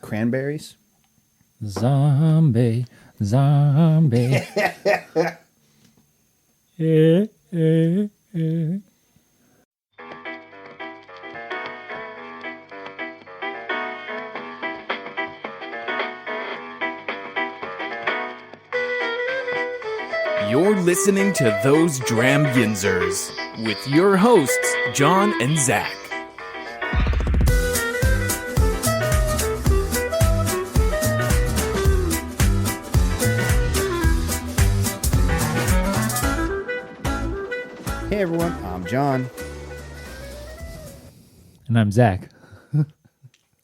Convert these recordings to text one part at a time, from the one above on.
cranberries. Zombie. Eh, eh, eh. You're listening to Those Dram Yinzers with your hosts, Jon and Zack. Hey everyone, I'm Jon. And I'm Zack.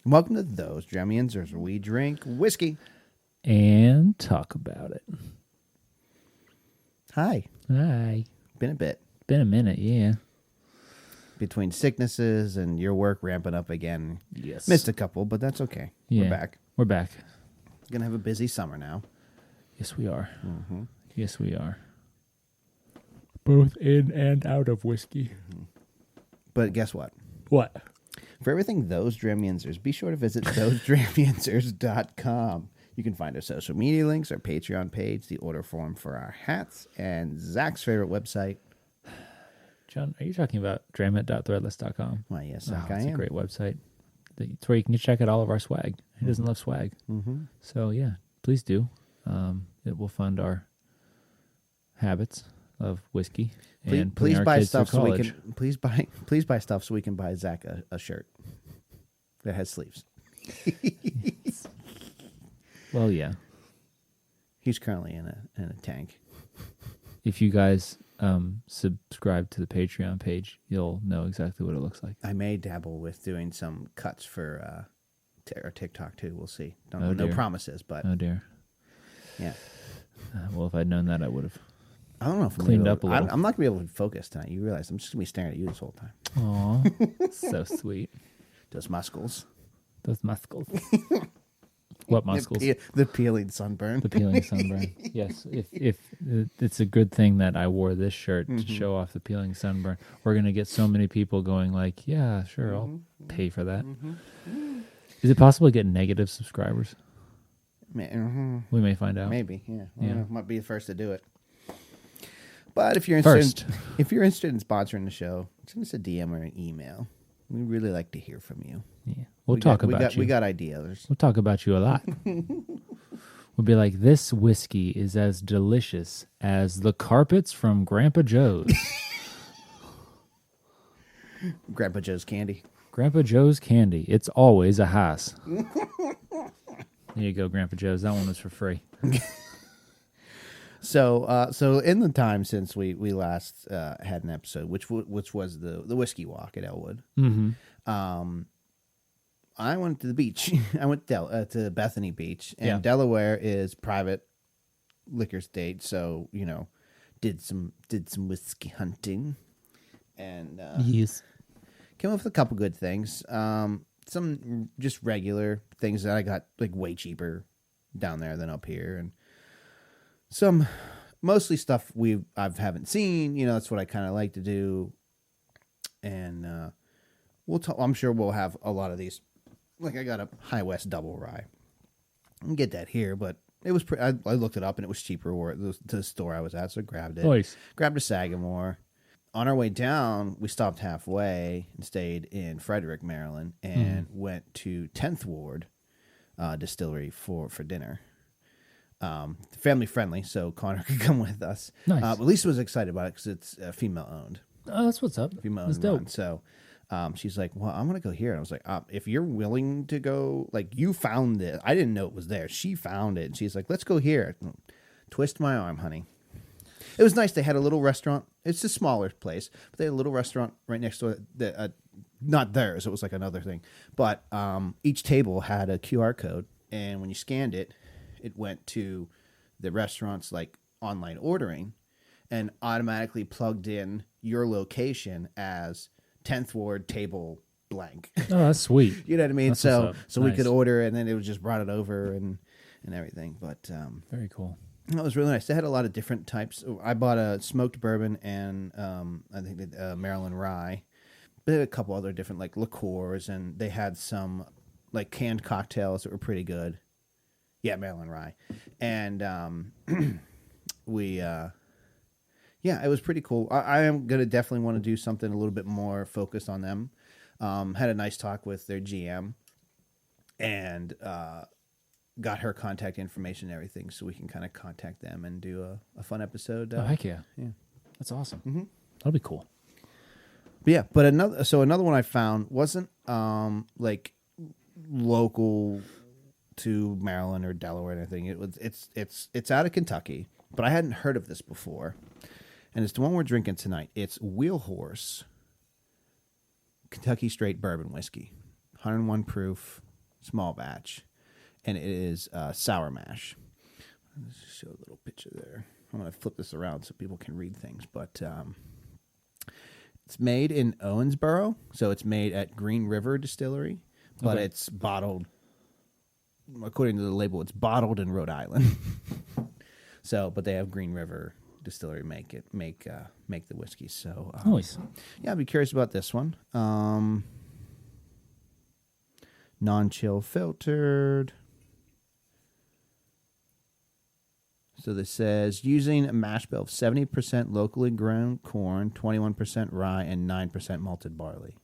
Welcome to Those Dram Yinzers, where we drink whiskey. And talk about it. Hi. Hi. Been a bit. Been a minute, yeah. Between sicknesses and your work ramping up again. Yes. Missed a couple, but that's okay. Yeah. We're back. We're back. Gonna have a busy summer now. Yes, we are. Mm-hmm. Yes, we are. Both in and out of whiskey. But guess what? What? For everything Those Dram Yinzers, be sure to visit thosedramyinzers.com. You can find our social media links, our Patreon page, the order form for our hats, and Zach's favorite website. John, are you talking about dramit.threadless.com? Why, yes, Oh, Zach, I it's am. a great website. It's where you can check out all of our swag. Who doesn't love swag? Mm-hmm. So, yeah, please do. It will fund our habits of whiskey and putting Please our buy kids stuff through so we college. can please buy stuff so we can buy Zach a shirt that has sleeves. Well, yeah. He's currently in a tank. If you guys subscribe to the Patreon page, you'll know exactly what it looks like. I may dabble with doing some cuts for our TikTok too. We'll see. Don't Oh, know, no dear. promises, but Oh, dear. yeah. Well, if I'd known that, I would have. I don't know if I'm Cleaned gonna up be a able, little. I'm not gonna be able to focus tonight. You realize I'm just gonna be staring at you this whole time. Aw, so sweet. Those muscles. Those muscles. What muscles? The peeling sunburn. The peeling sunburn. Yes, if it's a good thing that I wore this shirt to show off the peeling sunburn. We're gonna get so many people going like, yeah, sure, I'll pay for that. Is it possible to get negative subscribers? We may find out. Maybe, yeah. Yeah. Might be the first to do it. But if you're interested, First. if you're interested in sponsoring the show, send us a DM or an email. We really like to hear from you. Yeah, we'll talk about you. We got ideas. We'll talk about you a lot. We'll be like, this whiskey is as delicious as the carpets from Grandpa Joe's. Grandpa Joe's candy. Grandpa Joe's candy. It's always a Haas. There you go, Grandpa Joe's. That one was for free. So in the time since we last had an episode, which was the whiskey walk at Elwood, I went to the beach. I went to Bethany Beach, and Delaware is private liquor state, so did some whiskey hunting, and Yes. came up with a couple good things. Some just regular things that I got like way cheaper down there than up here, and some mostly stuff I haven't seen. That's what I kind of like to do, and I'm sure we'll have a lot of these. Like I got a High West Double Rye. I can get that here, but it was. I looked it up and it was cheaper to the store I was at, so I grabbed it. Nice. Grabbed a Sagamore. On our way down, we stopped halfway and stayed in Frederick, Maryland, and went to 10th Ward Distillery for dinner. Family friendly, so Connor could come with us. Nice. But Lisa was excited about it because it's female owned. Oh, that's what's up. Female That's owned dope. run. So she's like, well, I'm going to go here. And I was like, if you're willing to go, like you found it. I didn't know it was there. She found it. And she's like, let's go here. Twist my arm, honey. It was nice. They had a little restaurant. It's a smaller place, but they had a little restaurant right next to it. Not theirs. It was like another thing. But each table had a QR code. And when you scanned it, it went to the restaurant's like online ordering and automatically plugged in your location as 10th Ward table blank. Oh, that's sweet. You know what I mean? That's So what's up. so we Nice. could order and then it was just brought it over and everything. But Very cool. that was really nice. They had a lot of different types. I bought a smoked bourbon and I think Maryland rye. They had a couple other different like liqueurs, and they had some like canned cocktails that were pretty good. Yeah, Maryland Rye. And it was pretty cool. I am going to definitely want to do something a little bit more focused on them. Had a nice talk with their GM and got her contact information and everything so we can kind of contact them and do a fun episode. Oh, heck yeah. Yeah. That's awesome. Mm-hmm. That'll be cool. But yeah, but another one I found wasn't like local to Maryland or Delaware or anything. It's out of Kentucky, but I hadn't heard of this before. And it's the one we're drinking tonight. It's Wheel Horse Kentucky Straight Bourbon Whiskey. 101 proof, small batch. And it is sour mash. Let's show a little picture there. I'm going to flip this around so people can read things. But it's made in Owensboro. So it's made at Green River Distillery. But it's bottled, according to the label, it's bottled in Rhode Island. But they have Green River Distillery make the whiskey. So Nice. Yeah, I'd be curious about this one. Non-chill filtered. So this says using a mash bill of 70% locally grown corn, 21% rye, and 9% malted barley.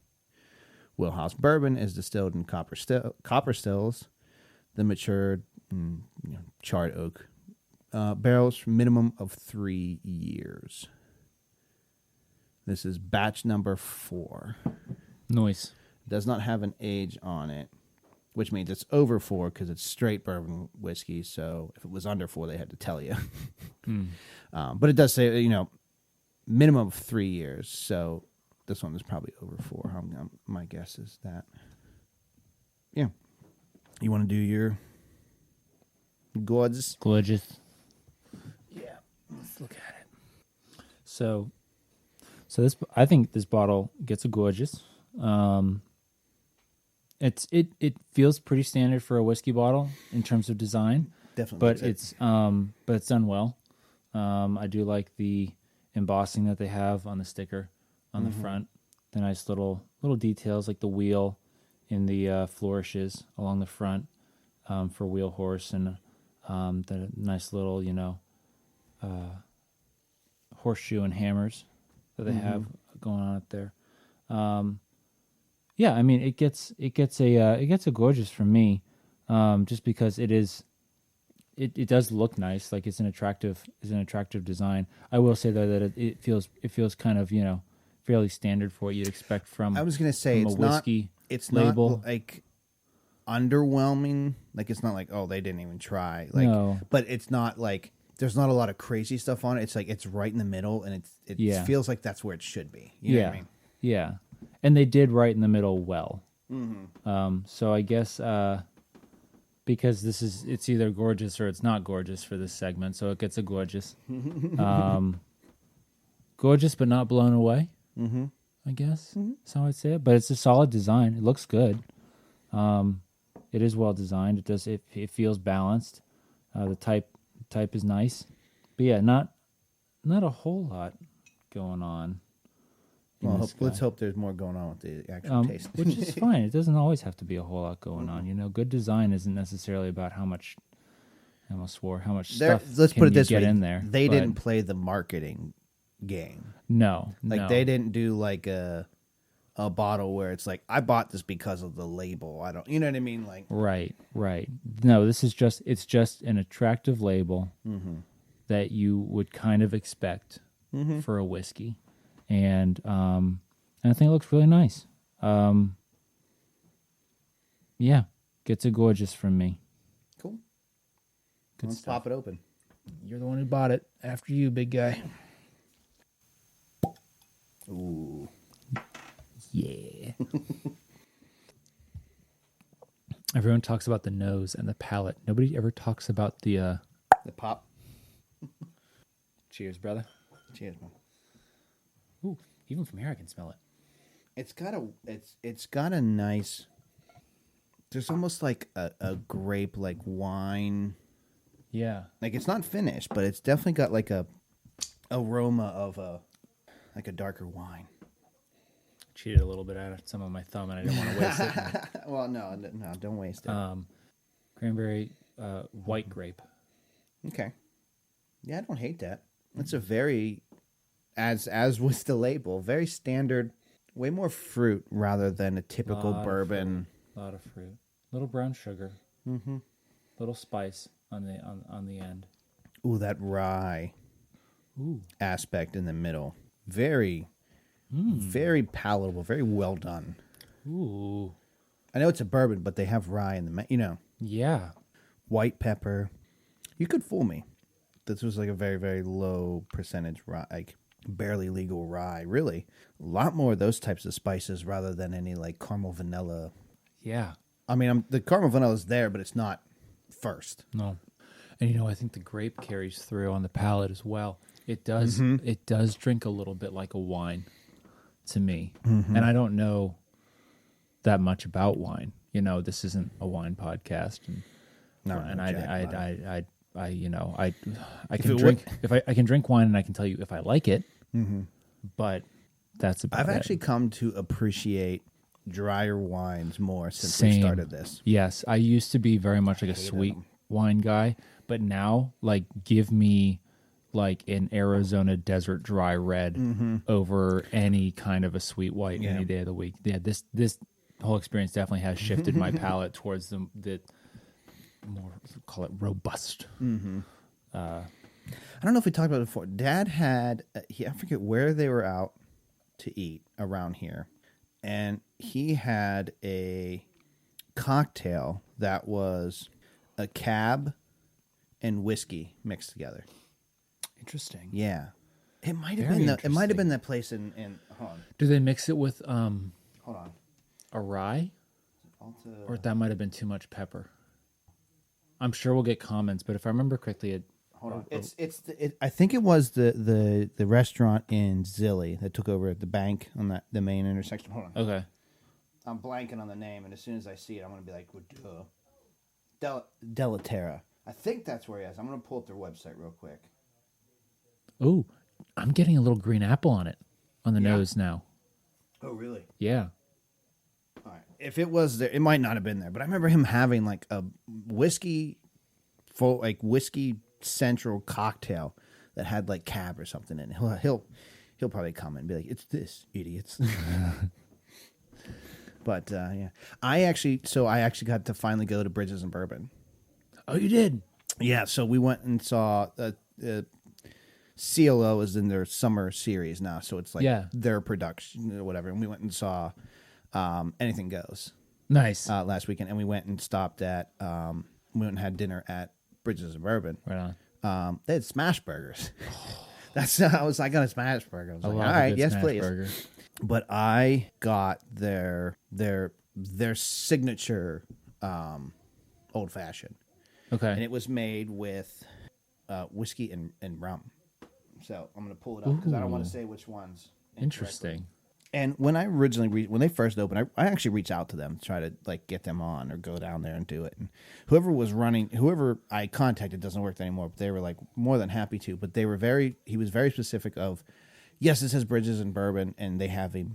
Wheelhouse Bourbon is distilled in copper stills, the matured charred oak barrels for minimum of 3 years. This is batch number 4. Nice. Does not have an age on it, which means it's over 4 because it's straight bourbon whiskey. So if it was under 4, they had to tell you. But it does say, minimum of 3 years. So this one is probably over 4. My guess is that. Yeah. You want to do your gorgeous? Gorgeous. Yeah. Let's look at it. So this, I think this bottle gets a gorgeous. It feels pretty standard for a whiskey bottle in terms of design. Definitely. But it's done well. I do like the embossing that they have on the sticker on the front. The nice little details like the wheel in the flourishes along the front for Wheel Horse, and the nice little horseshoe and hammers that they have going on up there. Yeah, I mean it gets a gorgeous from me, just because it does look nice, like it's an attractive design. I will say though that it feels kind of fairly standard for what you'd expect from. I was gonna say from a whiskey label. Not like underwhelming. Like it's not like they didn't even try. Like, no. But it's not like there's not a lot of crazy stuff on it. It's like it's right in the middle, and it feels like that's where it should be. You know what I mean? Yeah. And they did right in the middle well. So I guess because it's either gorgeous or it's not gorgeous for this segment, so it gets a gorgeous. Gorgeous but not blown away, I guess. That's how I'd say it. But it's a solid design. It looks good. It is well designed. It feels balanced. The type is nice. But yeah, not a whole lot going on. Well, let's hope there's more going on with the actual taste. Which is fine. It doesn't always have to be a whole lot going on. Good design isn't necessarily about how much. I almost swore how much stuff. Let's put it this way: in there. They didn't play the marketing game. No, they didn't do like a bottle where it's like I bought this because of the label. I don't, you know what I mean? Like right. No, it's just an attractive label that you would kind of expect for a whiskey. And I think it looks really nice. Yeah, gets a gorgeous from me. Cool. Good Let's stuff. pop it open. You're the one who bought it. After you, big guy. Ooh. Yeah. Everyone talks about the nose and the palate. Nobody ever talks about the pop. Cheers, brother. Cheers, man. Ooh, even from here I can smell it. It's got a nice. There's almost like a grape like wine. Yeah. Like it's not finished, but it's definitely got like a aroma of a darker wine. cheated a little bit. I had some on my thumb, and I didn't want to waste it. Well, no, don't waste it. Cranberry, white grape. Okay. Yeah, I don't hate that. It's a very, as with the label, very standard, way more fruit rather than a typical bourbon. A lot of fruit. Little brown sugar. Mm-hmm. Little spice on the end. Ooh, that rye aspect in the middle. Very, very palatable, very well done. Ooh. I know it's a bourbon, but they have rye in the, Yeah. White pepper. You could fool me. This was like a very, very low percentage rye, like barely legal rye. Really, a lot more of those types of spices rather than any like caramel vanilla. Yeah. I mean, the caramel vanilla is there, but it's not first. No. And I think the grape carries through on the palate as well. It does. It does drink a little bit like a wine to me, and I don't know that much about wine. This isn't a wine podcast, and I can drink if I can drink wine, and I can tell you if I like it. But that's about I've it. actually come to appreciate drier wines more since we Same. started this. Yes, I used to be very much like a sweet wine guy, but now, like, give me like an Arizona desert dry red over any kind of a sweet white any day of the week. Yeah, this whole experience definitely has shifted my palate towards the more, call it robust. I don't know if we talked about it before. Dad had, I forget where they were out to eat around here, and he had a cocktail that was a cab and whiskey mixed together. Interesting. Yeah, it might have Very been. It might have interesting. been that place in. Hold on. Do they mix it with Hold on. a rye, Alta. or that might have been too much pepper? I'm sure we'll get comments, but if I remember correctly, Hold on. I think it was the restaurant in Zilly that took over at the bank on the main intersection. Hold on. okay. I'm blanking on the name, and as soon as I see it, I'm gonna be like, duh. Delaterra. I think that's where he is. I'm gonna pull up their website real quick. Ooh, I'm getting a little green apple on it, on the nose now. Oh, really? Yeah. All right. If it was there, it might not have been there, but I remember him having like a whiskey central cocktail that had like cab or something in it. He'll probably comment and be like, "It's this, idiots." But yeah, I actually got to finally go to Bridges and Bourbon. Oh, you did? Yeah, so we went and saw CLO is in their summer series now, so it's like their production or whatever. And we went and saw Anything Goes. Nice. Last weekend, and we went and stopped at we went and had dinner at Bridges and Bourbon. Right on. They had smash burgers. That's I got a smash burger. I was like, all right, yes, please. Burger. But I got their signature old fashioned. Okay. And it was made with whiskey and rum. So I'm going to pull it up because I don't want to say which ones. Interesting. And when I originally when they first opened, I actually reached out to them to try to like get them on or go down there and do it. And whoever I contacted doesn't work anymore. But they were like more than happy to. But he was very specific of, yes, it says Bridges and Bourbon, and they have a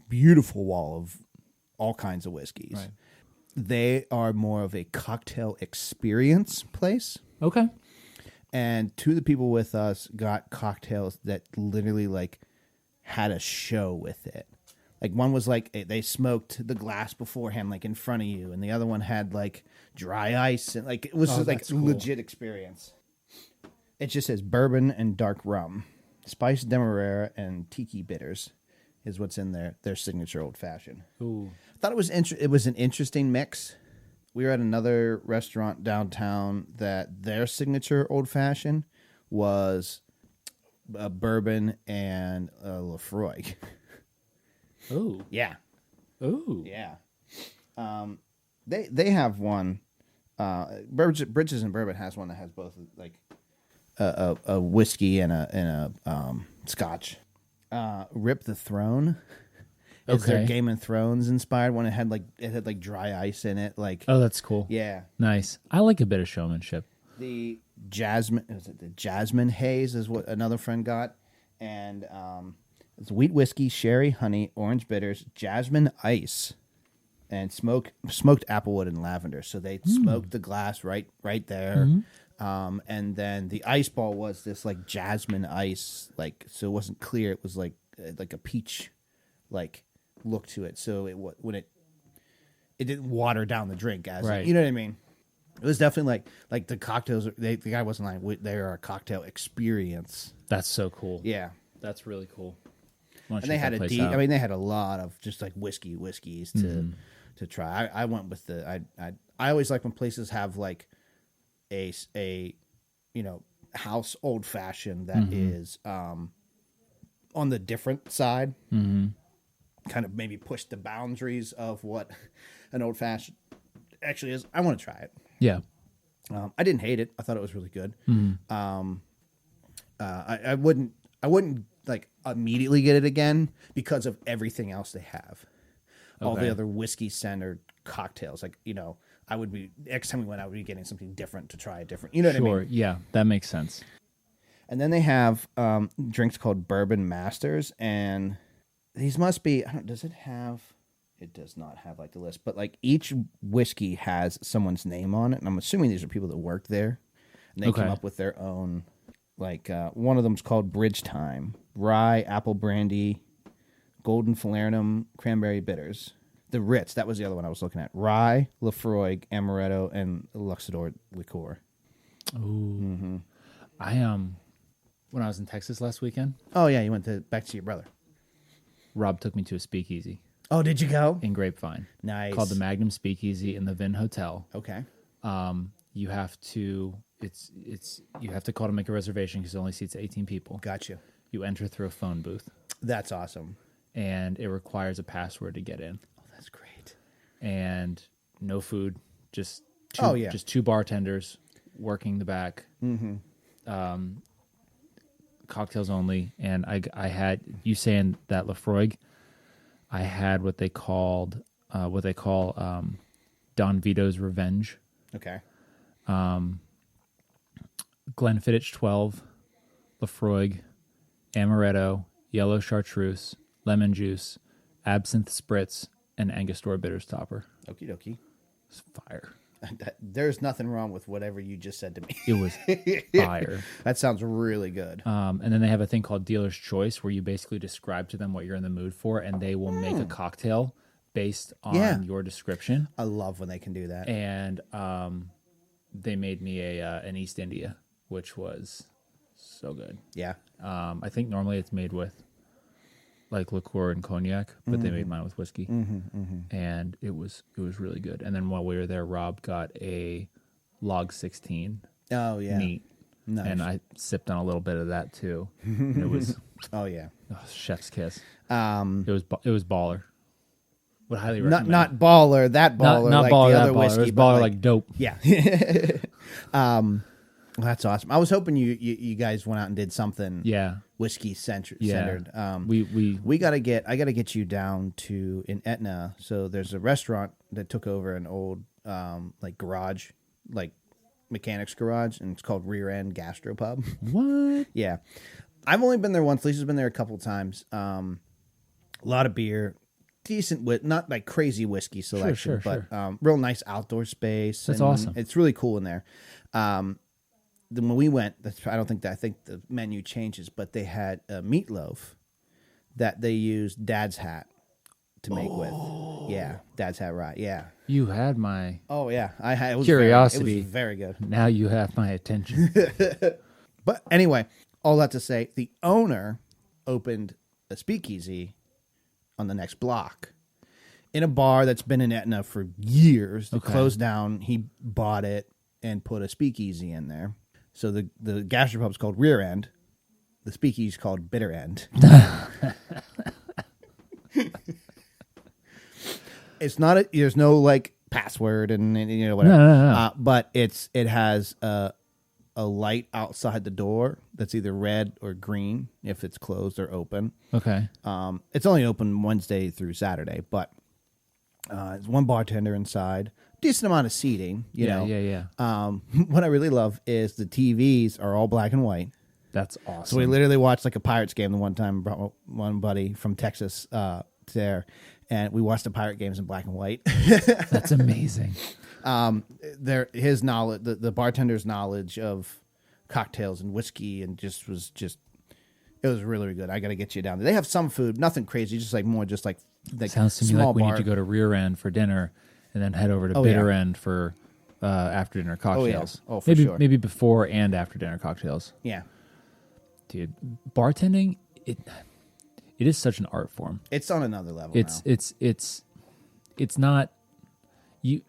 beautiful wall of all kinds of whiskeys. Right. They are more of a cocktail experience place. Okay. And two of the people with us got cocktails that literally like had a show with it. Like one was like they smoked the glass beforehand, like in front of you, and the other one had like dry ice, and like it was just like a legit experience. It just says bourbon and dark rum, spiced demerara, and tiki bitters is what's in their signature old fashioned. Ooh. I thought it was an interesting mix. We were at another restaurant downtown that their signature old fashioned was a bourbon and a Lafroy. Ooh. Yeah. Ooh. Yeah. They have one. Bridges and Bourbon has one that has both like a whiskey and a scotch. Rip the Throne. It's their Game of Thrones inspired one. It had like dry ice in it. Like, oh, that's cool. Yeah. Nice. I like a bit of showmanship. The Jasmine Haze is what another friend got, and It's wheat whiskey, sherry, honey, orange bitters, jasmine ice, and smoked applewood and lavender. So they smoked the glass right there. And then the ice ball was this like jasmine ice, like, so it wasn't clear. It was like a peach like look to it. So it didn't water down the drink as right. You know what I mean? It was definitely like the cocktails. The guy wasn't like, they are a cocktail experience. That's so cool. Yeah. That's really cool. And they had they had a lot of just like whiskeys to try. I went with I always like when places have like a house old fashioned that is on the different side. Kind of maybe push the boundaries of what an old fashioned actually is. I want to try it. Yeah. I didn't hate it. I thought it was really good. I wouldn't like immediately get it again because of everything else they have. All the other whiskey centered cocktails. Like, I would be, next time we went out, we'd be getting something different to try different. You know what I mean? Sure. Yeah, that makes sense. And then they have drinks called Bourbon Masters, and these must be, does it have, it does not have like the list, but like each whiskey has someone's name on it. And I'm assuming these are people that work there. And they came up with their own, like one of them's called Bridge Time, Rye, Apple Brandy, Golden Falernum, Cranberry Bitters. The Ritz, that was the other one I was looking at. Rye, Lafroig, Amaretto, and Luxador Liqueur. Ooh. I when I was in Texas last weekend. Oh yeah, you went back to your brother. Rob took me to a speakeasy. Oh, did you go? In Grapevine. Nice. Called the Magnum Speakeasy in the Vin Hotel. Okay. You have to you have to call to make a reservation because it only seats 18 people. Gotcha. You enter through a phone booth. That's awesome. And it requires a password to get in. Oh, that's great. And no food, just two bartenders working the back. Cocktails only. And I had, you saying that Lafroig, I had what they call Don Vito's Revenge. Okay. Glenfiddich 12, Lafroig, Amaretto, Yellow Chartreuse, Lemon Juice, Absinthe Spritz, and Angostura Bitters Topper. Okie dokie. It's fire. There's nothing wrong with whatever you just said to me. It was fire. That sounds really good. And then they have a thing called Dealer's Choice where you basically describe to them what you're in the mood for, and they will make a cocktail based on your description. I love when they can do that. And they made me an East India, which was so good. Yeah. I think normally it's made with like liqueur and cognac, but they made mine with whiskey, and it was really good. And then while we were there, Rob got a Log 16. Oh yeah, neat. Nice. And I sipped on a little bit of that too. And it was chef's kiss. It was baller. Would highly recommend. Not baller, that baller, not like baller, the that other baller. whiskey. It was baller like dope. Yeah. Well, that's awesome. I was hoping you guys went out and did something. Yeah. Whiskey centered. We I got to get you down to in Etna. So there's a restaurant that took over an old like garage, like mechanics garage, and it's called Rear End Gastropub. What? Yeah, I've only been there once. Lisa's been there a couple times. A lot of beer, decent with not like crazy whiskey selection, but real nice outdoor space. That's awesome. It's really cool in there. Then when we went, I think the menu changes, but they had a meatloaf that they used Dad's Hat to make with. Yeah, Dad's Hat, right? Yeah. You had my I had it was curiosity. It was very good. Now you have my attention. But anyway, all that to say, the owner opened a speakeasy on the next block in a bar that's been in Etna for years. It closed down. He bought it and put a speakeasy in there. So the gastropub's called Rear End. The speakeasy's called Bitter End. It's not there's no like password and whatever. No. But it has a light outside the door that's either red or green if it's closed or open. Okay. It's only open Wednesday through Saturday, but there's one bartender inside. Decent amount of seating, you know. Yeah. What I really love is the TVs are all black and white. That's awesome. So we literally watched like a Pirates game the one time. Brought one buddy from Texas there, and we watched the Pirate games in black and white. That's amazing. His knowledge, the bartender's knowledge of cocktails and whiskey, and it was really, really good. I got to get you down there. They have some food, nothing crazy, just like Sounds to me small like we bar. need to go to Rear End for dinner, and then head over to Bitter End for after dinner cocktails. Oh, for sure. Maybe before and after dinner cocktails. Yeah, Dude, bartending it is such an art form. it's on another level. It's not you.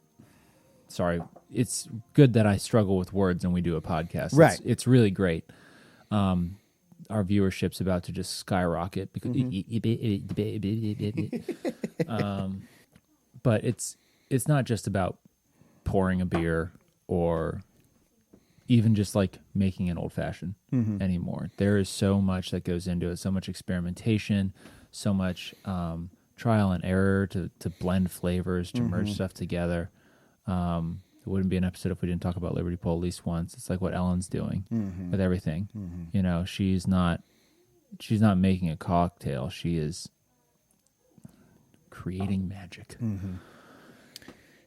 Sorry, it's good that I struggle with words and we do a podcast. Right. It's really great. Our viewership's about to just skyrocket because, but it's not just about pouring a beer or even just like making an old fashioned anymore. There is so much that goes into it, so much experimentation, so much trial and error to blend flavors, to merge stuff together. It wouldn't be an episode if we didn't talk about Liberty Pole at least once. It's like what Ellen's doing with everything. You know, she's not making a cocktail. She is creating magic.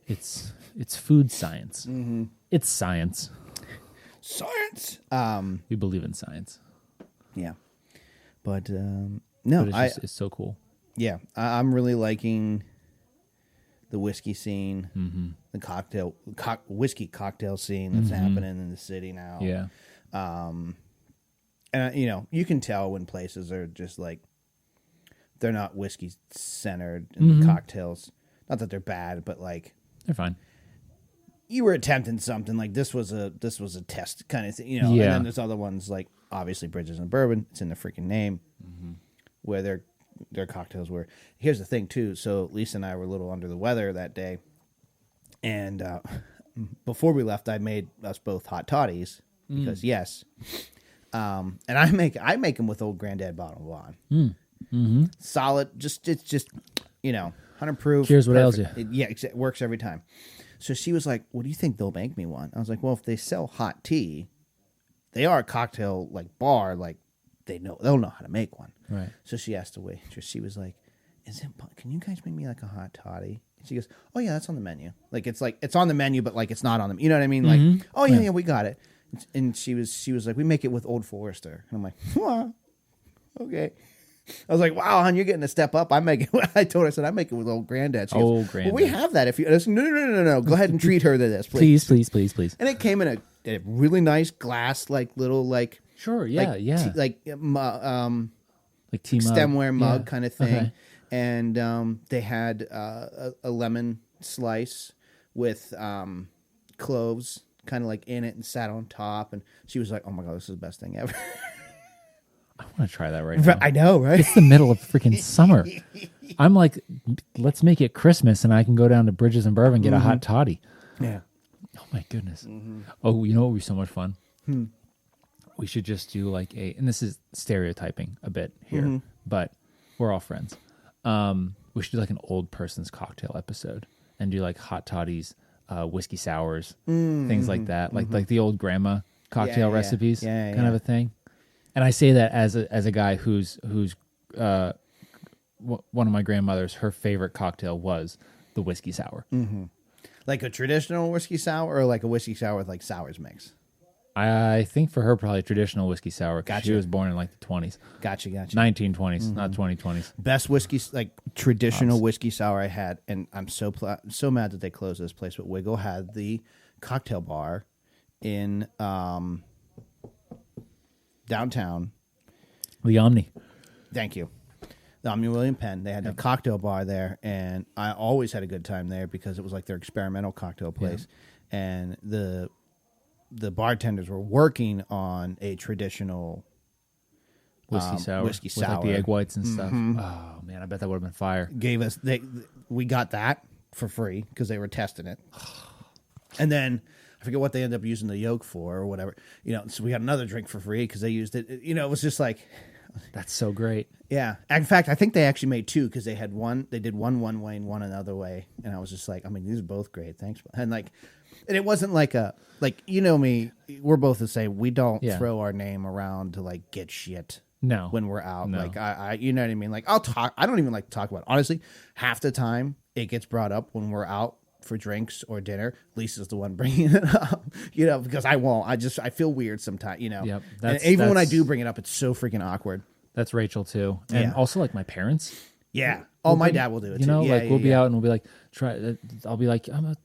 It's food science. It's science. Science. We believe in science. Yeah, but no, But it's so cool. Yeah, I'm really liking the whiskey scene, the whiskey cocktail scene that's happening in the city now. Yeah. And you can tell when places are just like they're not whiskey centered in the cocktails. Not that they're bad, but like They're fine. you were attempting something like this was a test kind of thing, Yeah. And then there's other ones like obviously Bridges and Bourbon. It's in the freaking name, where their cocktails were. Here's the thing too. So Lisa and I were a little under the weather that day, and before we left, I made us both hot toddies because yes, and I make them with old Granddad bottle of wine. Solid, it's just 100 proof. Cheers, what ails you? It works every time. So she was like, "What do you think they'll make me one?" I was like, "Well, if they sell hot tea, they are a cocktail like bar, like they'll know how to make one." Right. So she asked the waitress. She was like, can you guys make me like a hot toddy?" And she goes, "Oh yeah, that's on the menu. Like it's on the menu, but like it's not on the. You know what I mean? Like, oh yeah, we got it." And she was like, "We make it with Old Forester." And I'm like, "Wow, okay." I was like, "Wow, hon, you're getting a step up." I told her, I said, "I make it with Old Granddad." She goes, Granddad. "Well, we have that. If you," I said, no. Go ahead and treat her to this, please. Please. And it came in a really nice glass, like little like. Sure. Yeah. Like tea mug. stemware mug kind of thing. Okay. And they had a lemon slice with cloves kind of like in it and sat on top. And she was like, "Oh my God, this is the best thing ever." I want to try that right now. I know, right? It's the middle of freaking summer. I'm like, let's make it Christmas and I can go down to Bridges and Bourbon and get a hot toddy. Yeah. Oh my goodness. Oh, you know what would be so much fun? We should just do like and this is stereotyping a bit here, but we're all friends. We should do like an old person's cocktail episode and do like hot toddies, whiskey sours, things like that. Like the old grandma cocktail recipes kind of a thing. And I say that as a guy who's one of my grandmothers, her favorite cocktail was the whiskey sour. Like a traditional whiskey sour or like a whiskey sour with like sours mix? I think for her, probably traditional whiskey sour. Gotcha. She was born in like the 20s. Gotcha. 1920s, not 2020s. Best whiskey, like traditional whiskey sour I had, and I'm so mad that they closed this place, but Wiggle had the cocktail bar in downtown. The Omni. Thank you. The Omni William Penn. They had a cocktail bar there, and I always had a good time there because it was like their experimental cocktail place. And the bartenders were working on a traditional Whiskey sour. Whiskey with like the sour. egg whites and stuff. Oh, man, I bet that would have been fire. We got that for free because they were testing it. And then I forget what they ended up using the yolk for or whatever. So we got another drink for free because they used it. It was just like... That's so great. Yeah. In fact, I think they actually made two because they had one. They did one way and one another way. And I was just like, I mean, these are both great. Thanks. And like, And it wasn't like you know me, we're both the same. We don't Yeah. throw our name around to like get shit. No. When we're out. No. Like I you know what I mean? Like I'll talk, I don't even like to talk about it. Honestly, half the time it gets brought up when we're out for drinks or dinner. Lisa's the one bringing it up, you know, because I won't. I feel weird sometimes, you know. Yep. And even when I do bring it up, it's so freaking awkward. That's Rachel too. And also like my parents. Yeah. Oh, my dad will do it too. You know, yeah, like we'll be out and we'll be like, I'll be like, I'm at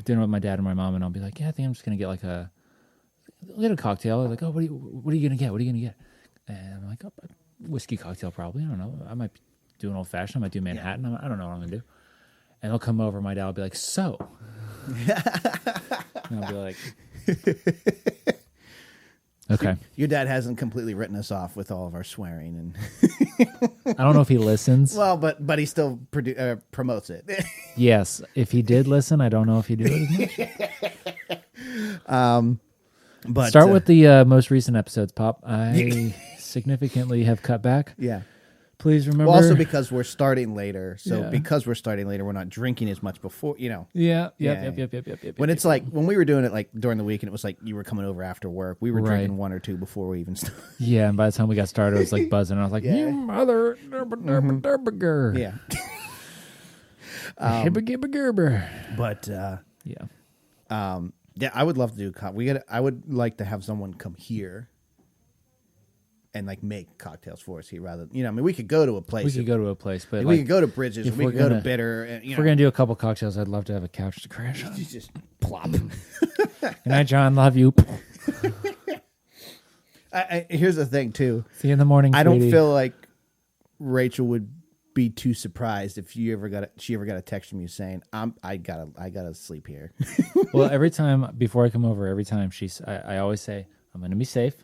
dinner with my dad and my mom, and I'll be like, yeah, I think I'm just gonna get like I'll get a cocktail. They're like, oh, what are you gonna get? What are you gonna get? And I'm like, oh, whiskey cocktail probably. I don't know. I might do an old fashioned. I might do Manhattan. Yeah. I don't know what I'm gonna do. And they'll come over. My dad will be like, so. And I'll be like, okay. Your dad hasn't completely written us off with all of our swearing, and I don't know if he listens. Well, but he still promotes it. Yes, if he did listen, I don't know if he did it as much. But start with the most recent episodes, Pop. I significantly have cut back. Yeah. Please remember. Well, also because we're starting later. So Yeah. because we're starting later, we're not drinking as much before, you know. Yeah. Yeah. Yep. When it's like, when we were doing it like during the week and it was like you were coming over after work, we were Right. drinking one or two before we even started. Yeah, and by the time we got started, it was like buzzing. I was like, Yeah. you mother. Derberger. Yeah. Hibbergibbergerber. But, yeah, I would love to do, I would like to have someone come here and like make cocktails for us here rather, you know, I mean, we could go to a place. We could go to a place, but we like, could go to Bridges, if we we're could go to gonna- Bitter, and you if know, we're going to do a couple cocktails, I'd love to have a couch to crash on. you just plop. Good night, John. Love you. Here's the thing too. See you in the morning, I don't sweetie. feel like Rachel would be too surprised if she ever got a text from you saying, I gotta sleep here. Well, every time before I come over, I always say I'm going to be safe,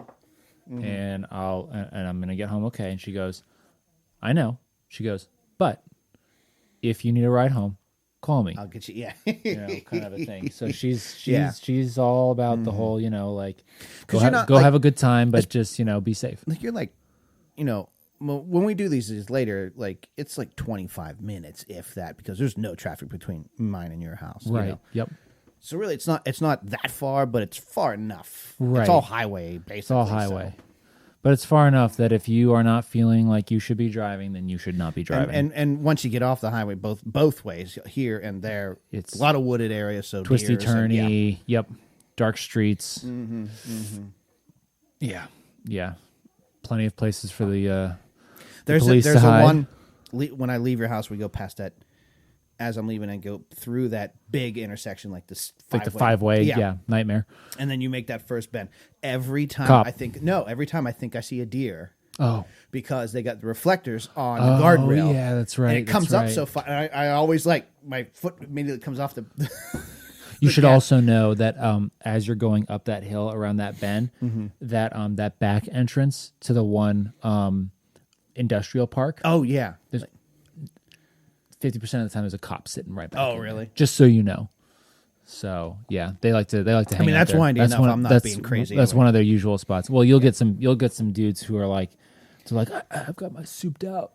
and I'm going to get home okay. And she goes, I know. She goes, but if you need a ride home, call me. I'll get you. Yeah. You know, kind of a thing. So she's Yeah. she's all about the whole, you know, like go, 'Cause you're not, go like- have a good time, but just, you know, be safe. Like you're like, you know, when we do these later, like it's like 25 minutes, if that, because there's no traffic between mine and your house. Right. You know? Yep. So really, it's not that far, but it's far enough. Right. It's all highway, basically. It's all highway. But it's far enough that if you are not feeling like you should be driving, then you should not be driving. And once you get off the highway, both ways, here and there, It's a lot of wooded areas, so twisty, deers and- turny. Yep. Dark streets. Yeah. Yeah. Plenty of places for the There's police a to hide. one when I leave your house, we go past that. As I'm leaving, I go through that big intersection, like this, like the five-way. Yeah. Nightmare. And then you make that first bend. Every time Cop. I think I see a deer Oh. because they got the reflectors on the guardrail. Yeah, that's right. And it comes up right. so far. I always like my foot immediately comes off the. You should also know that as you're going up that hill around that bend, that back entrance to the one industrial park, Oh yeah. 50% of the time there's a cop sitting right back. Oh in there, really? just so you know. So yeah, they like to hang. I mean, out that's there. windy That's enough. one- I'm not that's- being crazy. That's anyway. one of their usual spots. Well, you'll get some dudes who are like, I've got my souped out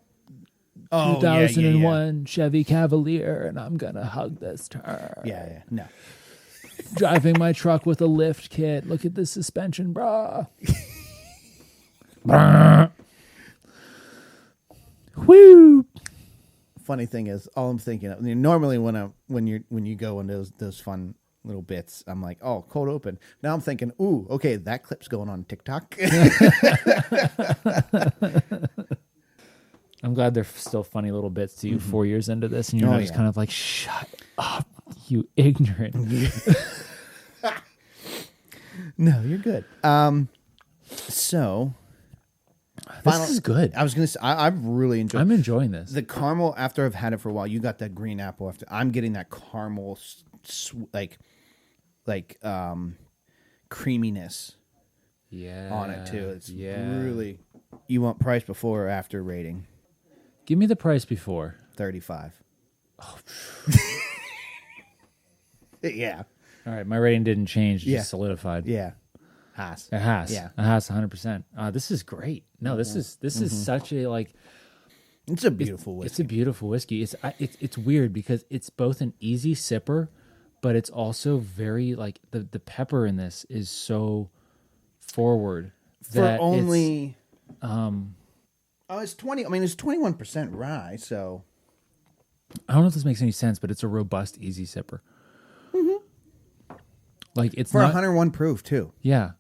Oh, 2001 Chevy Cavalier, and I'm gonna hug this turn. Yeah. No. Driving my truck with a lift kit. Look at this suspension, brah. Brah. Woo! Funny thing is, all I'm thinking of, I mean, normally when you go on those fun little bits, I'm like, oh, cold open. Now I'm thinking, ooh, okay, that clip's going on TikTok. I'm glad they're still funny little bits to you 4 years into this, and you're not just kind of like, shut up, you ignorant. No, you're good. So This is good. I was gonna say I've really enjoyed. I'm enjoying this. The caramel, after I've had it for a while, you got that green apple. After I'm getting that caramel, creaminess Yeah. on it too. It's yeah. really. You want price before or after rating? Give me the price before. 35. Oh. Yeah. All right, my rating didn't change; it Yeah. just solidified. Yeah. Haas. It has. Yeah. It has 100%. This is great. No, this is such a like. It's a beautiful whiskey. It's a beautiful whiskey. It's weird because it's both an easy sipper, but it's also very like the pepper in this is so forward For that only it's 20. I mean, it's 21% rye, so I don't know if this makes any sense, but it's a robust, easy sipper. Like it's for not 101 proof too. Yeah.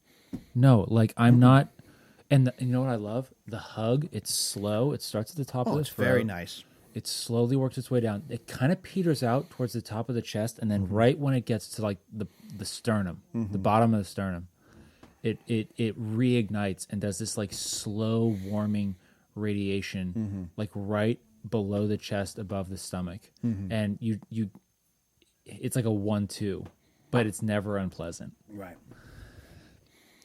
No, like I'm not. And you know what I love? The hug. It's slow. It starts at the top of the It's throat. very nice. It slowly works its way down. It kind of peters out towards the top of the chest, and then right when it gets to like the sternum, the bottom of the sternum, it reignites and does this like slow warming radiation, like right below the chest, above the stomach, and you, it's like a 1-2, but it's never unpleasant. Right.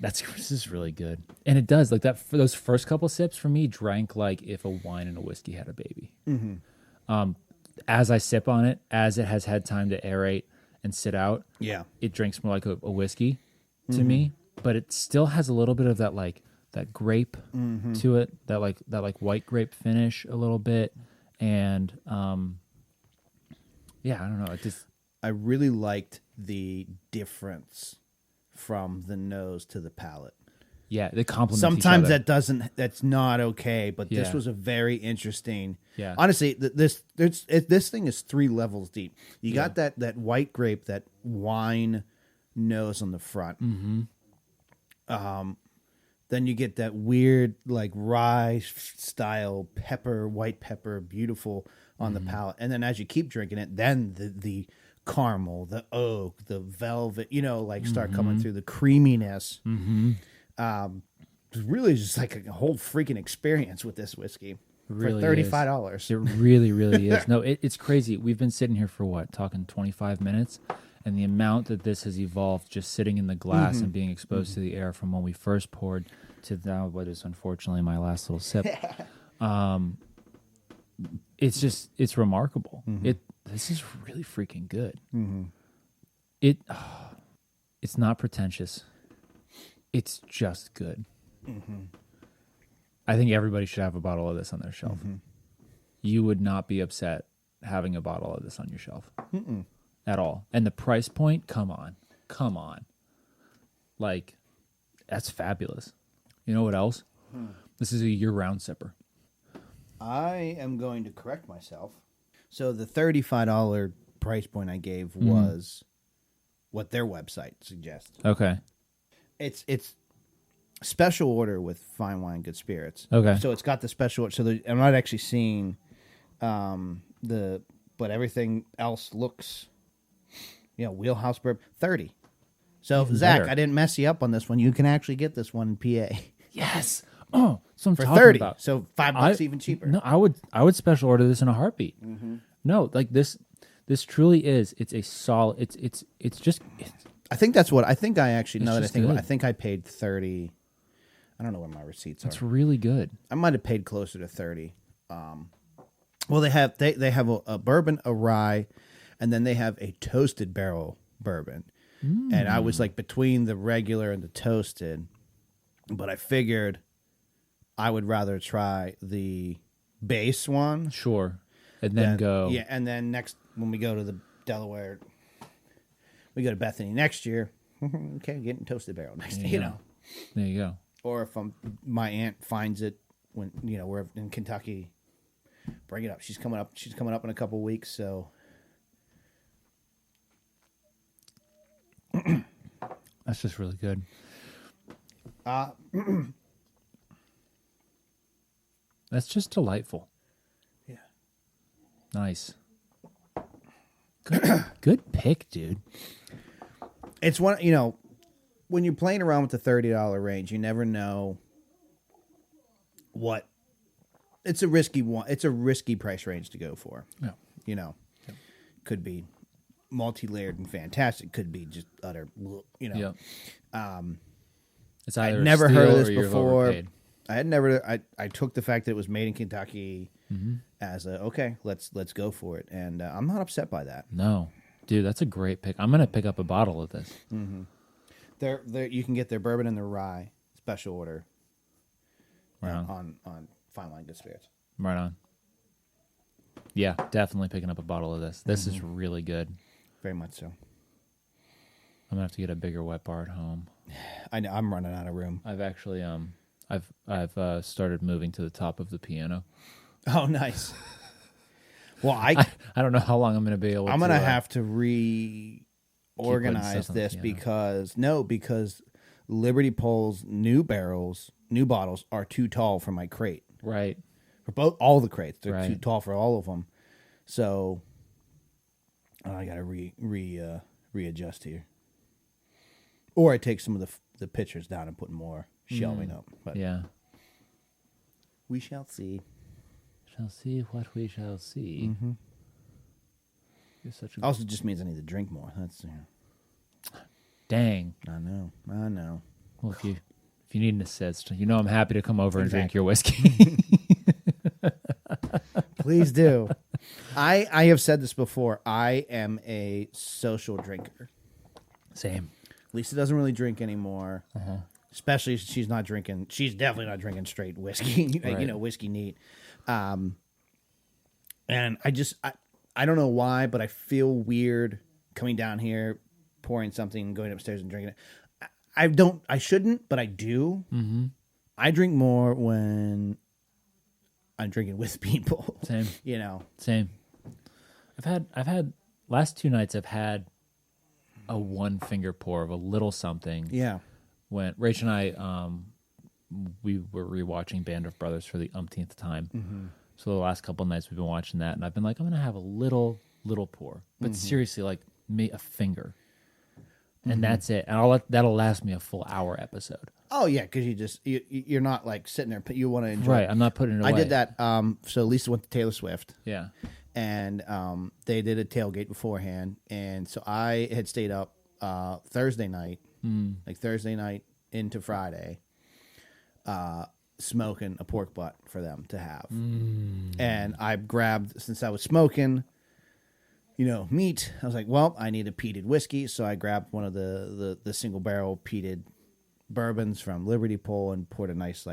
This is really good, and it does like that. For those first couple sips, for me, drank like if a wine and a whiskey had a baby. As I sip on it, as it has had time to aerate and sit out, it drinks more like a whiskey to me. But it still has a little bit of that like that grape to it, that like white grape finish a little bit, and I don't know. I really liked the difference from the nose to the palate. Yeah, they complement Sometimes each other. that's not okay, but this Yeah. was a very interesting. Yeah. Honestly, this thing is 3 levels deep. You got that white grape, that wine nose on the front. Then you get that weird like rye style pepper, white pepper, beautiful on the palate. And then as you keep drinking it, then the caramel, the oak, the velvet, start coming through, the creaminess. It's really just like a whole freaking experience with this whiskey Really for $35. It really, really is. No, it's crazy. We've been sitting here for talking 25 minutes, and the amount that this has evolved just sitting in the glass and being exposed to the air from when we first poured to now what is unfortunately my last little sip. It's remarkable. This is really freaking good. It's not pretentious. It's just good. I think everybody should have a bottle of this on their shelf. You would not be upset having a bottle of this on your shelf at all. And the price point, come on. Like, that's fabulous. You know what else? This is a year-round sipper. I am going to correct myself. So the $35 price point I gave was what their website suggests. Okay. It's special order with Fine Wine Good Spirits. Okay. So it's got the special order. So I'm not actually seeing but everything else looks, wheelhouse bourbon, 30. So Even Zach, better. I didn't mess you up on this one. You can actually get this one in PA Yes. Oh, so I'm for talking 30. about. So $5 even cheaper. No, I would special order this in a heartbeat. No, like this truly is. It's a solid. It's just. I think that's what I think. I actually, It's now that I just think about it, good. I think I paid 30. I don't know where my receipts It's are. really good. I might have paid closer to 30. Well, they have a bourbon, a rye, and then they have a toasted barrel bourbon. And I was like between the regular and the toasted, but I figured I would rather try the base one. Sure. And then go. Yeah, and then next when we go to the Delaware, we go to Bethany next year. Okay, getting toasted barrel next year, There you go. Or if my aunt finds it when we're in Kentucky, bring it up. She's coming up in a couple weeks, so That's just really good. That's just delightful. yeah. Nice. Good pick, dude. It's one, when you're playing around with the $30 range, you never know what. It's a risky one. It's a risky price range to go for. Yeah. Could be multi-layered and fantastic. Could be just utter. Yeah. It's either I'd never a steal heard of this or you've before. overpaid. I had never. I took the fact that it was made in Kentucky as okay. Let's go for it, and I'm not upset by that. No, dude, that's a great pick. I'm gonna pick up a bottle of this. There you can get their bourbon and their rye special order. Right on Fine Wine Good Spirits. Right on. Yeah, definitely picking up a bottle of this. This is really good. Very much so. I'm gonna have to get a bigger wet bar at home. I know I'm running out of room. I've actually I've started moving to the top of the piano. Oh, nice. Well, I don't know how long I'm gonna be able. I'm to, gonna have to reorganize stuff on this the piano. because Liberty Pole's new bottles are too tall for my crate. Right. For all the crates, they're Right. too tall for all of them. So I got to readjust here, or I take some of the pictures down and put more shelving up. But Yeah. we shall see. Shall see what we shall see. Mm-hmm. You're such a Also, just means I need to drink more. That's dang. I know. Well, if you need an assist, I'm happy to come over and drink Exactly. your whiskey. Please do. I have said this before. I am a social drinker. Same. Lisa doesn't really drink anymore. Especially she's not drinking. She's definitely not drinking straight whiskey. Right. Whiskey neat. And I don't know why, but I feel weird coming down here, pouring something, going upstairs and drinking it. I shouldn't, but I do. Mm-hmm. I drink more when I'm drinking with people. Same. Same. I've had last 2 nights. I've had a 1 finger pour of a little something. Yeah. When Rach and I, we were rewatching Band of Brothers for the umpteenth time. Mm-hmm. So the last couple of nights we've been watching that, and I've been like, I'm gonna have a little pour, but seriously, like a finger, and that's it. And that'll last me a full hour episode. Oh yeah, because you're not like sitting there, but you want to enjoy. Right, I'm not putting it away. I did that. So Lisa went to Taylor Swift. Yeah. And they did a tailgate beforehand, and so I had stayed up Thursday night, like Thursday night into Friday, smoking a pork butt for them to have. And I grabbed, since I was smoking, meat. I was like, well, I need a peated whiskey, so I grabbed one of the single barrel peated bourbons from Liberty Pole and poured a nice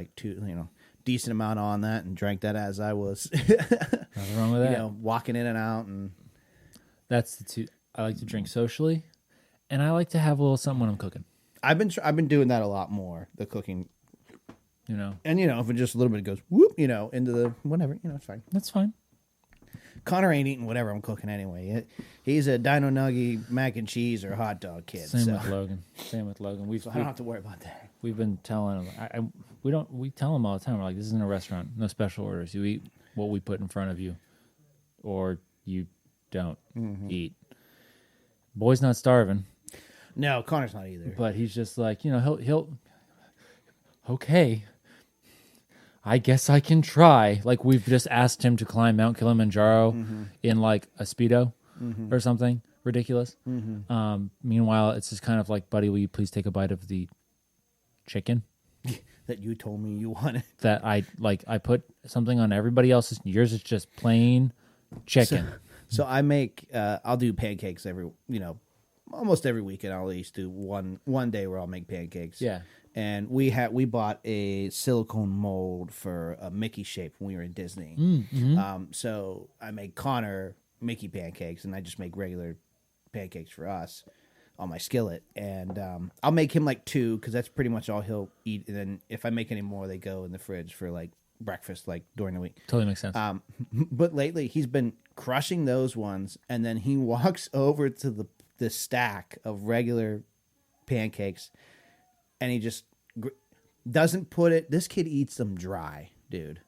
decent amount on that and drank that as I was Nothing wrong with that. walking in and out. And That's the two. I like to drink socially, and I like to have a little something when I'm cooking. I've been doing that a lot more, the cooking. And if it just a little bit goes whoop, into the whatever, it's fine. That's fine. Connor ain't eating whatever I'm cooking anyway. He's a dino nugget, mac and cheese, or hot dog kid. Same with Logan. So I don't have to worry about that. We've been telling him. We tell him all the time. We're like, this isn't a restaurant. No special orders. You eat what we put in front of you, or you don't eat. Boy's not starving. No, Connor's not either. But he's just like, he'll okay. I guess I can try. Like, we've just asked him to climb Mount Kilimanjaro in like a Speedo or something ridiculous. Meanwhile, it's just kind of like, buddy, will you please take a bite of the chicken that you told me you wanted? That I put something on everybody else's. Yours is just plain chicken. So I make, I'll do pancakes almost every weekend. I'll at least do one day where I'll make pancakes. Yeah. And we bought a silicone mold for a Mickey shape when we were in Disney. So I made Connor Mickey pancakes, and I just make regular pancakes for us on my skillet. And I'll make him like 2 because that's pretty much all he'll eat. And then if I make any more, they go in the fridge for like breakfast, like during the week. Totally makes sense. But lately he's been crushing those ones, and then he walks over to the stack of regular pancakes, and he just doesn't put it. This kid eats them dry, dude.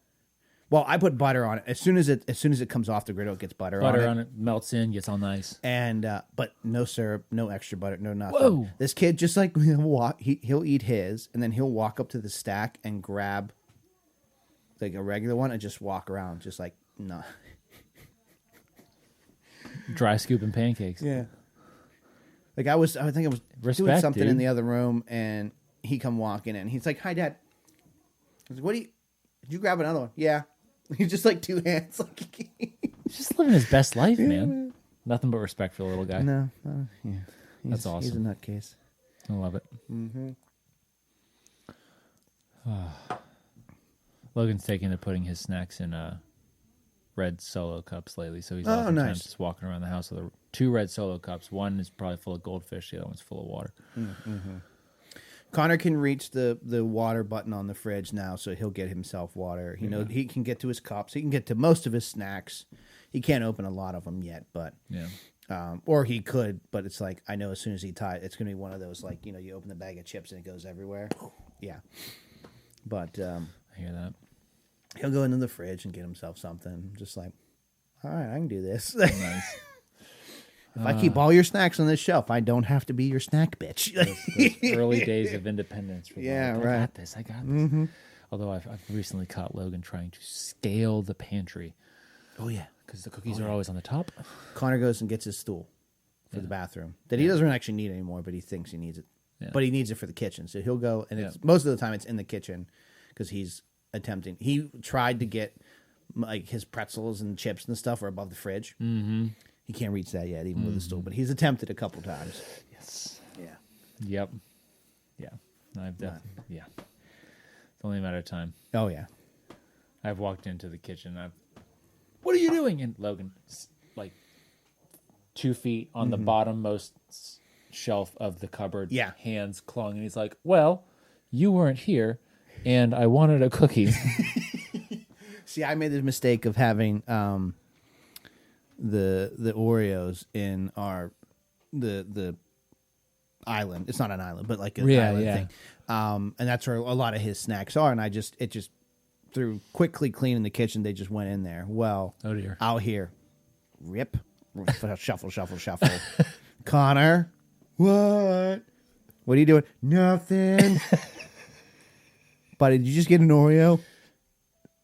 Well, I put butter on it as soon as it comes off the griddle. It gets butter on it, melts in, gets all nice. And but no syrup, no extra butter, no nothing. Whoa. This kid just like he'll eat his, and then he'll walk up to the stack and grab like a regular one and just walk around, just like no. Dry scooping pancakes. Yeah. Like I think I was doing something in the other room, and he come walking in. He's like, "Hi, Dad." I was like, "Did you grab another one?" Yeah. He's just like 2 hands. He's just living his best life, man. Nothing but respect for the little guy. No, yeah. That's awesome. He's a nutcase. I love it. Logan's taking to putting his snacks in red Solo cups lately, so he's oftentimes nice. just walking around the house with a 2 red Solo cups. One is probably full of goldfish. The other one's full of water. Connor can reach the water button on the fridge now, so he'll get himself water. He can get to his cups. He can get to most of his snacks. He can't open a lot of them yet, but or he could. But it's like I know as soon as he ties, it's gonna be one of those like you open the bag of chips and it goes everywhere. Yeah, but I hear that. He'll go into the fridge and get himself something. Just like, all right, I can do this. Nice. If I keep all your snacks on this shelf, I don't have to be your snack bitch. Those early days of independence. For Yeah, like, right. I got this. Mm-hmm. Although I've recently caught Logan trying to scale the pantry. Oh, yeah. Because the cookies are always on the top. Connor goes and gets his stool for the bathroom that he doesn't actually need anymore, but he thinks he needs it. Yeah. But he needs it for the kitchen. So he'll go, and it's most of the time it's in the kitchen because he's attempting. He tried to get like his pretzels and chips and stuff are above the fridge. Mm-hmm. He can't reach that yet, even with the stool, but he's attempted a couple times. Yes. Yeah. Yep. Yeah. I've definitely. Yeah. It's only a matter of time. Oh, yeah. I've walked into the kitchen. What are you doing? And Logan, like 2 feet on the bottommost shelf of the cupboard. Yeah. Hands clawing. And he's like, well, you weren't here, and I wanted a cookie. See, I made the mistake of having the Oreos in our the island. It's not an island, but like an island thing. And that's where a lot of his snacks are. And it just through quickly cleaning the kitchen, they just went in there. Well, Oh dear. out here, rip, shuffle. Connor, what? What are you doing? Nothing. Buddy, did you just get an Oreo?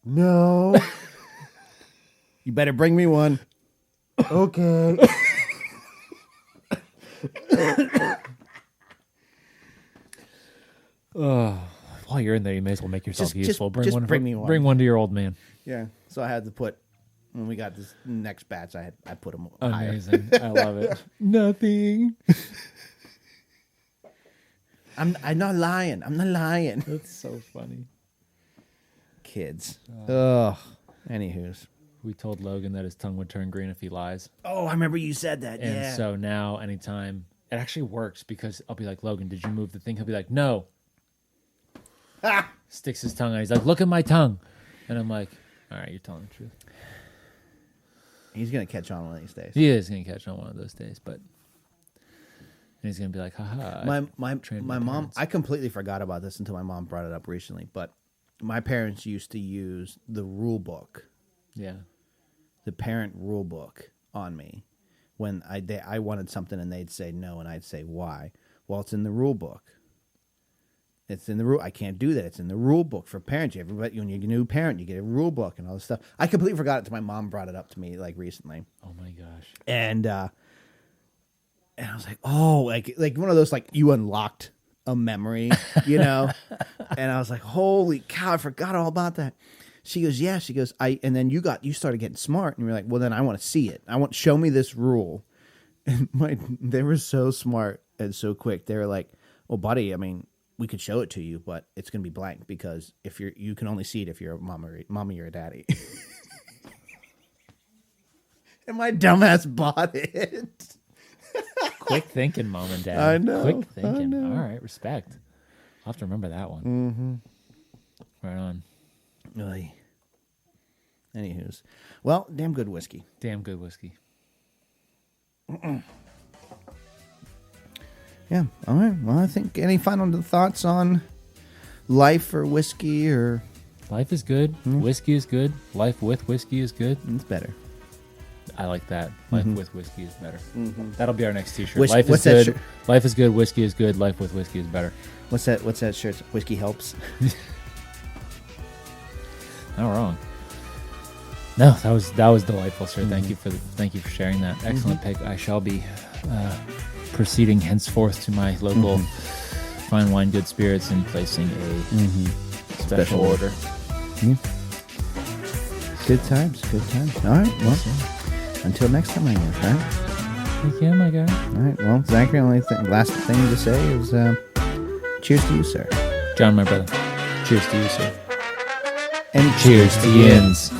No. You better bring me one. Okay. While you're in there, you may as well make yourself useful. Bring me one. Bring one to your old man. Yeah. So I had to put when we got this next batch. I put them higher. Amazing. I love it. Nothing. I'm not lying. I'm not lying. That's so funny. Kids. Ugh. Anywho's. We told Logan that his tongue would turn green if he lies. Oh, I remember you said that. And yeah. so now, anytime, it actually works because I'll be like, Logan, did you move the thing? He'll be like, no. Ah! Sticks his tongue out. He's like, look at my tongue. And I'm like, all right, you're telling the truth. He's gonna catch on one of these days. He is going to catch on one of those days, but and he's going to be like, haha. My mom, I completely forgot about this until my mom brought it up recently, but my parents used to use the rule book. Yeah. The parent rule book on me when I wanted something and they'd say no and I'd say why. Well, it's in the rule book. It's in the rule. I can't do that. It's in the rule book for parents. Everybody, when you're a new parent, you get a rule book and all this stuff. I completely forgot it until my mom brought it up to me like recently. Oh my gosh. And I was like, oh, like one of those like you unlocked a memory, you know? And I was like, holy cow, I forgot all about that. She goes, yeah. She goes, and then you started getting smart, and you're like, well, then I want to see it. Show me this rule. And they were so smart and so quick. They were like, well, buddy, I mean, we could show it to you, but it's going to be blank because if you can only see it if you're a mommy or a daddy. And my dumbass bought it. Quick thinking, mom and dad. I know. Quick thinking. I know. All right, respect. I'll have to remember that one. Mm-hmm. Right on. Oy. Anywho's. Well, damn good whiskey. Damn good whiskey. Yeah. All right. Well, I think any final thoughts on life or whiskey or... Life is good. Whiskey is good. Life with whiskey is good. It's better. I like that. Life with whiskey is better. That'll be our next T-shirt. Which- Life what's is that good. shirt? Life is good. Whiskey is good. Life with whiskey is better. What's that shirt? Whiskey helps. Not wrong. No, that was delightful, sir. Thank you for sharing that. Excellent pick. I shall be proceeding henceforth to my local fine wine, good spirits, and placing a special order. Good times. Good times. All right. Well, until next time, I guess, right? Thank you, my guy. All right. Well, Zachary, last thing to say is cheers to you, sir. John, my brother. Cheers to you, sir. And Cheers to Yins.